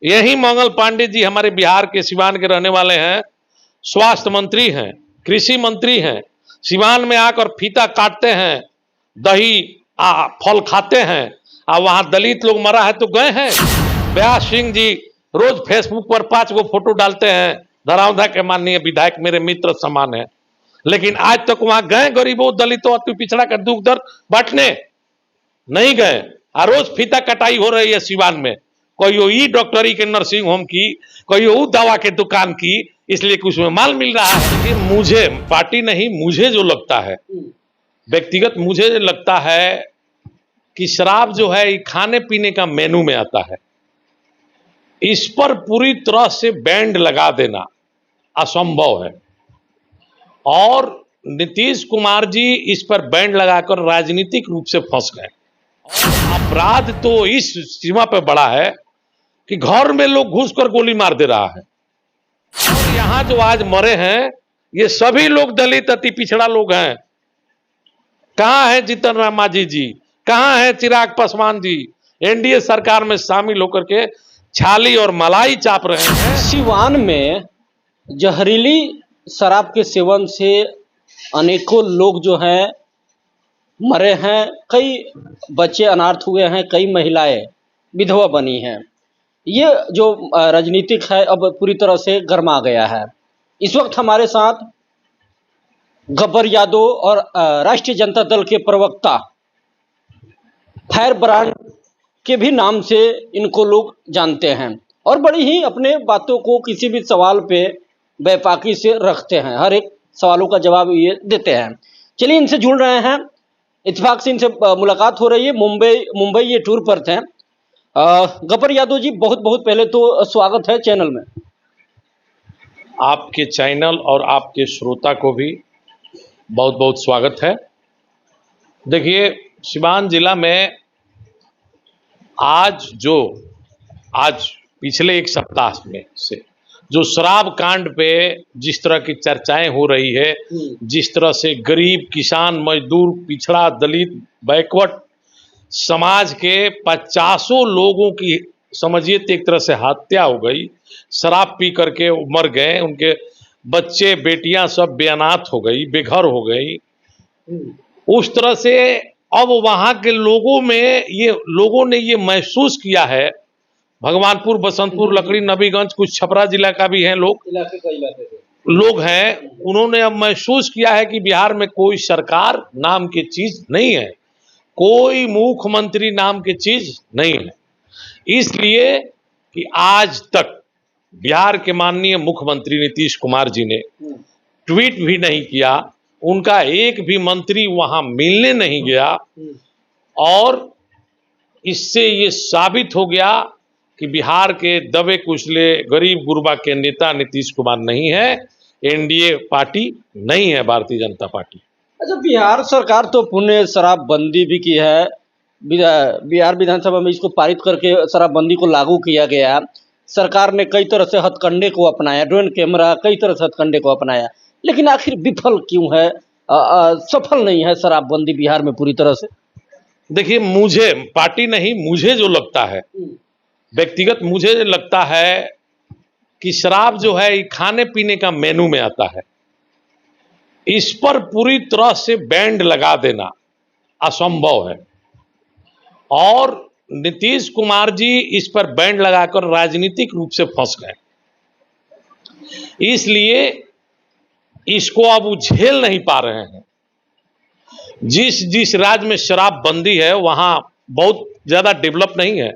यही मंगल पांडे जी हमारे बिहार के सिवान के रहने वाले हैं, स्वास्थ्य मंत्री हैं, कृषि मंत्री हैं। सिवान में आकर फीता काटते हैं, दही फल खाते हैं, और वहां दलित लोग मरा है तो गए हैं। व्यास सिंह जी रोज फेसबुक पर 5 गो फोटो डालते हैं, धरावधा के माननीय विधायक मेरे मित्र समान है, लेकिन आज तक वहां गए गरीबों दलितों अति पिछड़ा का दुख दर्द बांटने नहीं गए। और रोज फीता कटाई हो रही है सिवान में, कोई ई डॉक्टरी के नर्सिंग होम की, कोई वो दवा के दुकान की, इसलिए कि उसमें माल मिल रहा है। कि मुझे पार्टी नहीं, मुझे जो लगता है व्यक्तिगत, मुझे लगता है कि शराब जो है ये खाने पीने का मेनू में आता है, इस पर पूरी तरह से बैंड लगा देना असंभव है। और नीतीश कुमार जी इस पर बैंड लगाकर राजनीतिक रूप से फंस गए। अपराध तो इस सीमा पर बड़ा है कि घर में लोग घुसकर गोली मार दे रहा है। और यहां जो आज मरे हैं ये सभी लोग दलित अति पिछड़ा लोग हैं। कहां है जीतन राम मांझी जी, कहां है चिराग पासवान जी, एनडीए सरकार में शामिल होकर के छाली और मलाई चाप रहे हैं। सिवान में जहरीली शराब के सेवन से अनेकों लोग जो हैं मरे हैं, कई बच्चे अनाथ हुए हैं, कई महिलाएं विधवा बनी हैं। ये जो राजनीतिक है अब पूरी तरह से गर्मा गया है। इस वक्त हमारे साथ गब्बर यादव और राष्ट्रीय जनता दल के प्रवक्ता फायर ब्रांड के भी नाम से इनको लोग जानते हैं, और बड़ी ही अपने बातों को किसी भी सवाल पे बेपाकी से रखते हैं, हर एक सवालों का जवाब ये देते हैं। चलिए इनसे जुड़ रहे हैं, इत्तेफाक से इनसे मुलाकात हो रही है। मुंबई ये टूर पर थे। गब्बर यादव जी, बहुत बहुत पहले तो स्वागत है चैनल में। आपके चैनल और आपके श्रोता को भी बहुत बहुत स्वागत है। देखिए, सिवान जिला में आज पिछले एक सप्ताह में से जो शराब कांड पे जिस तरह की चर्चाएं हो रही है, जिस तरह से गरीब, किसान, मजदूर, पिछड़ा, दलित, बैकवर्ड समाज के 50 लोगों की समझिए तो एक तरह से हत्या हो गई, शराब पी करके मर गए, उनके बच्चे बेटियां सब बेअनाथ हो गई, बेघर हो गई। उस तरह से अब वहां के लोगों ने ये महसूस किया है, भगवानपुर, बसंतपुर, लकड़ी, नबीगंज, कुछ छपरा जिला का भी हैं लोग हैं, उन्होंने अब महसूस किया है कि बिहार में कोई सरकार नाम की चीज नहीं है, कोई मुख्यमंत्री नाम की चीज नहीं है। इसलिए कि आज तक बिहार के माननीय मुख्यमंत्री नीतीश कुमार जी ने ट्वीट भी नहीं किया, उनका एक भी मंत्री वहां मिलने नहीं गया, और इससे ये साबित हो गया कि बिहार के दबे कुचले गरीब गुरबा के नेता नीतीश कुमार नहीं है, एनडीए पार्टी नहीं है, भारतीय जनता पार्टी। अच्छा, बिहार सरकार तो पुण्य शराबबंदी भी की है, बिहार विधानसभा में इसको पारित करके शराबबंदी को लागू किया गया। सरकार ने कई तरह से हथकंडे को अपनाया, ड्रोन कैमरा, कई तरह से हथकंडे को अपनाया, लेकिन आखिर विफल क्यों है, सफल नहीं है शराबबंदी बिहार में पूरी तरह से? देखिए, मुझे पार्टी नहीं, मुझे जो लगता है व्यक्तिगत, मुझे लगता है कि शराब जो है ये खाने पीने का मेनू में आता है, इस पर पूरी तरह से बैंड लगा देना असंभव है। और नीतीश कुमार जी इस पर बैंड लगाकर राजनीतिक रूप से फंस गए, इसलिए इसको अब वो झेल नहीं पा रहे हैं। जिस राज्य में शराबबंदी है वहां बहुत ज्यादा डेवलप नहीं है,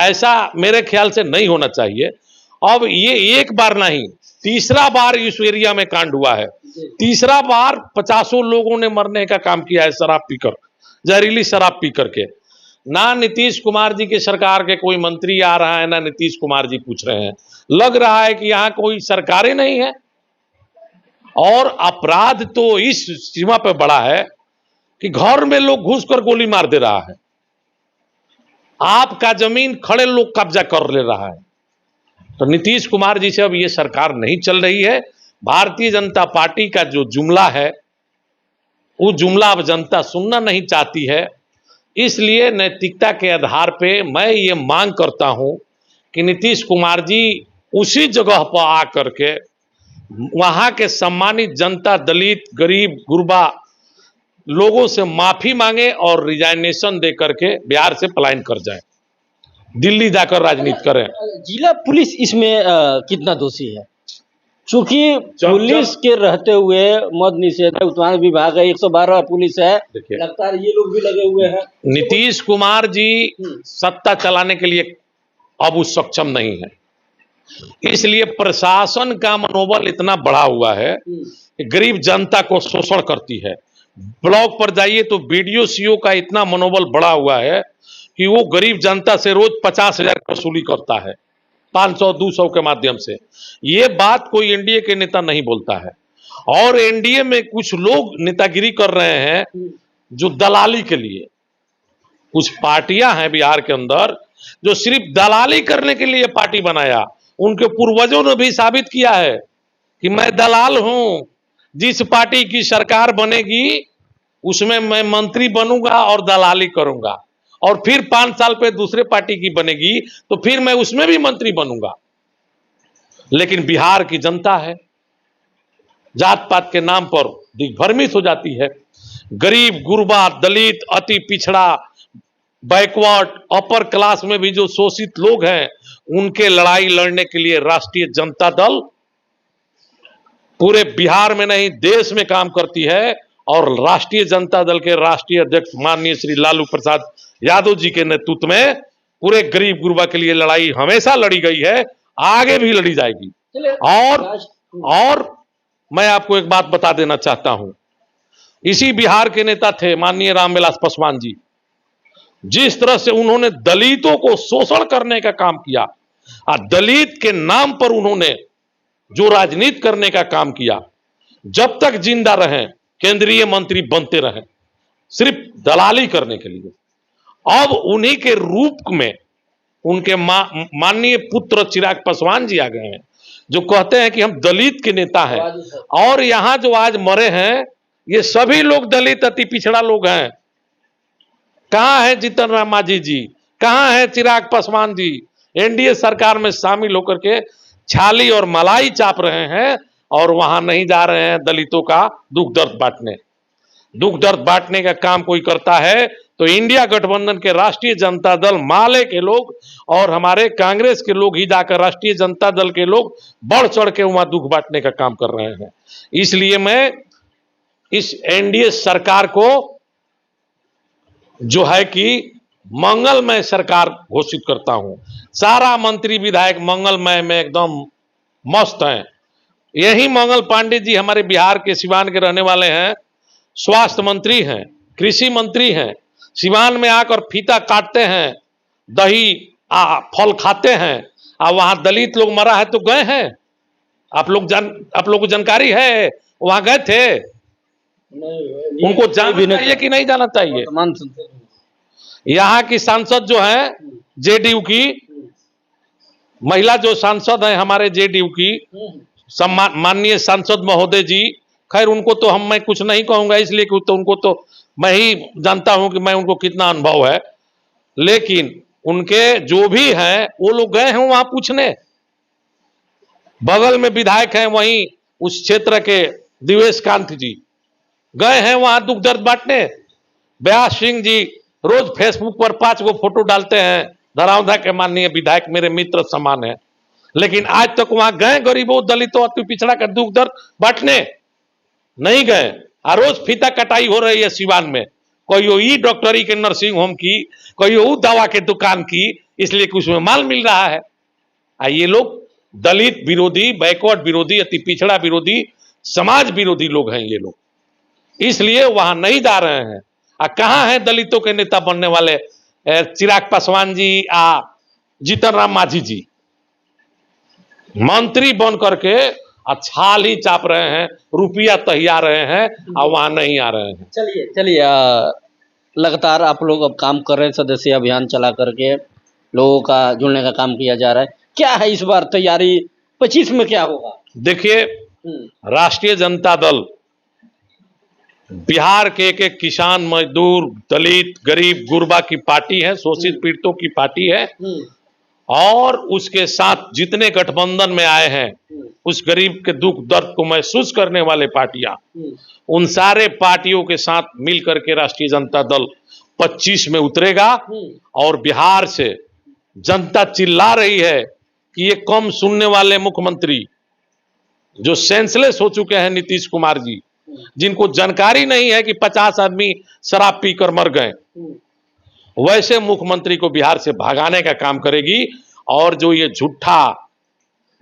ऐसा मेरे ख्याल से नहीं होना चाहिए। अब ये एक बार नहीं, तीसरा बार इस एरिया में कांड हुआ है, तीसरा बार 50 लोगों ने मरने का काम किया है शराब पीकर, जहरीली शराब पी करके। ना नीतीश कुमार जी के सरकार के कोई मंत्री आ रहा है, ना नीतीश कुमार जी पूछ रहे हैं। लग रहा है कि यहाँ कोई सरकारें नहीं है। और अपराध तो इस सीमा पर बड़ा है कि घर में लोग घुसकर गोली मार दे रहा है, आपका जमीन खड़े लोग कब्जा कर ले रहा है। तो नीतीश कुमार जी से अब ये सरकार नहीं चल रही है। भारतीय जनता पार्टी का जो जुमला है वो जुमला अब जनता सुनना नहीं चाहती है। इसलिए नैतिकता के आधार पे मैं ये मांग करता हूं कि नीतीश कुमार जी उसी जगह पर आकर के वहां के सम्मानित जनता, दलित, गरीब, गुरबा लोगों से माफी मांगे और रिजाइनेशन दे करके बिहार से पलायन कर जाए, दिल्ली जाकर राजनीति करें। जिला पुलिस इसमें कितना दोषी है? चूंकि पुलिस के रहते हुए मद्य निषेध उत्पादन विभाग है, 112 पुलिस है, लगातार ये लोग भी लगे हुए हैं। नीतीश कुमार जी सत्ता चलाने के लिए अब उस सक्षम नहीं है, इसलिए प्रशासन का मनोबल इतना बढ़ा हुआ है कि गरीब जनता को शोषण करती है। ब्लॉक पर जाइए तो बीडीओ सीओ का इतना मनोबल बढ़ा हुआ है कि वो गरीब जनता से रोज 50,000 वसूली करता है, 500-200 के माध्यम से। ये बात कोई एनडीए के नेता नहीं बोलता है। और एनडीए में कुछ लोग नेतागिरी कर रहे हैं जो दलाली के लिए, कुछ पार्टियां हैं बिहार के अंदर जो सिर्फ दलाली करने के लिए पार्टी बनाया। उनके पूर्वजों ने भी साबित किया है कि मैं दलाल हूं, जिस पार्टी की सरकार बनेगी उसमें मैं मंत्री बनूंगा और दलाली करूंगा, और फिर 5 साल पे दूसरे पार्टी की बनेगी तो फिर मैं उसमें भी मंत्री बनूंगा। लेकिन बिहार की जनता है, जात पात के नाम पर दिग्भ्रमित हो जाती है। गरीब, गुरबा, दलित, अति पिछड़ा, बैकवर्ड, अपर क्लास में भी जो शोषित लोग हैं, उनके लड़ाई लड़ने के लिए राष्ट्रीय जनता दल पूरे बिहार में नहीं देश में काम करती है। और राष्ट्रीय जनता दल के राष्ट्रीय अध्यक्ष माननीय श्री लालू प्रसाद यादव जी के नेतृत्व में पूरे गरीब गुरबा के लिए लड़ाई हमेशा लड़ी गई है, आगे भी लड़ी जाएगी। और मैं आपको एक बात बता देना चाहता हूं, इसी बिहार के नेता थे माननीय रामविलास पासवान जी। जिस तरह से उन्होंने दलितों को शोषण करने का काम किया और दलित के नाम पर उन्होंने जो राजनीति करने का काम किया, जब तक जिंदा रहे केंद्रीय मंत्री बनते रहे सिर्फ दलाली करने के लिए। अब उन्हीं के रूप में उनके माननीय पुत्र चिराग पासवान जी आ गए हैं, जो कहते हैं कि हम दलित के नेता हैं। और यहां जो आज मरे हैं ये सभी लोग दलित, अति पिछड़ा लोग हैं। कहां है जीतन राम मांझी जी, कहां है चिराग पासवान जी? एनडीए सरकार में शामिल होकर के छाली और मलाई चाप रहे हैं और वहां नहीं जा रहे हैं दलितों का दुख दर्द बांटने। दुख दर्द बांटने का काम कोई करता है तो इंडिया गठबंधन के राष्ट्रीय जनता दल माले के लोग और हमारे कांग्रेस के लोग ही जाकर राष्ट्रीय जनता दल के लोग बढ़ चढ़ के वहां दुख बांटने का काम कर रहे हैं। इसलिए मैं इस एनडीए सरकार को जो है कि मंगलमय सरकार घोषित करता हूं। सारा मंत्री विधायक मंगलमय में एकदम मस्त हैं। यही मंगल पांडे जी हमारे बिहार के सिवान के रहने वाले हैं, स्वास्थ्य मंत्री हैं, कृषि मंत्री हैं। सिवान में आकर फीता काटते हैं, दही फल खाते हैं, और वहां दलित लोग मरा है तो गए हैं। आप लोग को जानकारी है, वहां गए थे? उनको जानना चाहिए कि नहीं जाना चाहिए? यहाँ की सांसद जो है जेडीयू की महिला जो सांसद है हमारे जेडीयू की माननीय सांसद महोदय जी, खैर उनको तो मैं कुछ नहीं कहूंगा इसलिए कि तो उनको तो मैं ही जानता हूं कि मैं उनको कितना अनुभव है। लेकिन उनके जो भी हैं वो लोग गए हैं वहां पूछने। बगल में विधायक हैं वहीं उस क्षेत्र के दिवेश कांत जी गए हैं वहां दुख दर्द बांटने। व्यास सिंह जी रोज फेसबुक पर 5 गो फोटो डालते हैं, धरावधा के माननीय विधायक मेरे मित्र समान है, लेकिन आज तक वहां गए गरीबों, दलितों, अति पिछड़ा का दुख दर्द बांटने? नहीं गए। और रोज फीता कटाई हो रही है सिवान में, कोई ई डॉक्टरी के नर्सिंग होम की, कोई वो दवा के दुकान की, इसलिए कि उसमें माल मिल रहा है। ये लोग दलित विरोधी, बैकवर्ड विरोधी, अति पिछड़ा विरोधी, समाज विरोधी लोग हैं ये लोग, इसलिए वहां नहीं जा रहे हैं। कहां है दलितों के नेता बनने वाले चिराग पासवान जी, जीतन राम मांझी जी? मंत्री बन करके छाल ही चाप रहे हैं, रुपया तहिया रहे हैं और वहां नहीं आ रहे हैं। चलिए लगातार आप लोग अब काम कर रहे हैं, सदस्य अभियान चला करके लोगों का जुड़ने का काम किया जा रहा है। क्या है इस बार तैयारी 25 में क्या होगा? देखिए, राष्ट्रीय जनता दल बिहार के एक एक किसान, मजदूर, दलित, गरीब, गुरबा की पार्टी है, शोषित पीड़ितों की पार्टी है। और उसके साथ जितने गठबंधन में आए हैं, उस गरीब के दुख दर्द को महसूस करने वाले पार्टियां, उन सारे पार्टियों के साथ मिलकर के राष्ट्रीय जनता दल 25 में उतरेगा। और बिहार से जनता चिल्ला रही है कि ये कम सुनने वाले मुख्यमंत्री जो सेंसलेस हो चुके हैं, नीतीश कुमार जी, जिनको जानकारी नहीं है कि 50 आदमी शराब पीकर मर गए, वैसे मुख्यमंत्री को बिहार से भगाने का काम करेगी। और जो ये झूठा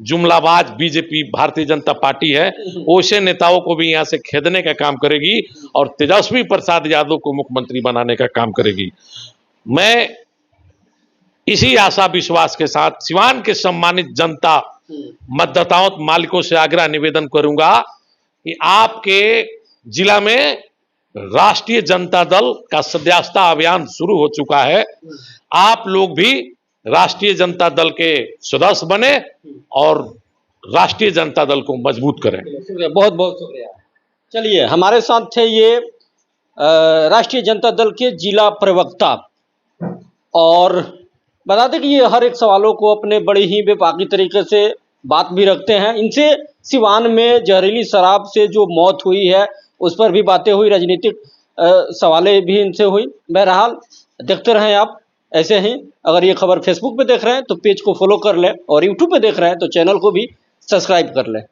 जुमलाबाज बीजेपी, भारतीय जनता पार्टी है, वैसे नेताओं को भी यहां से खेदने का काम करेगी और तेजस्वी प्रसाद यादव को मुख्यमंत्री बनाने का काम करेगी। मैं इसी आशा विश्वास के साथ सिवान के सम्मानित जनता, मतदाताओं, मालिकों से आग्रह निवेदन करूंगा कि आपके जिला में राष्ट्रीय जनता दल का सदस्यता अभियान शुरू हो चुका है। आप लोग भी राष्ट्रीय जनता दल के सदस्य बने और राष्ट्रीय जनता दल को मजबूत करें। बहुत बहुत शुक्रिया। चलिए, हमारे साथ थे ये राष्ट्रीय जनता दल के जिला प्रवक्ता, और बता दें कि ये हर एक सवालों को अपने बड़े ही बेबाकी तरीके से बात भी रखते हैं। इनसे सिवान में जहरीली शराब से जो मौत हुई है उस पर भी बातें हुई, राजनीतिक सवालें भी इनसे हुई। बहरहाल देखते रहें आप ऐसे ही। अगर ये खबर फेसबुक पे देख रहे हैं तो पेज को फॉलो कर लें, और यूट्यूब पे देख रहे हैं तो चैनल को भी सब्सक्राइब कर लें।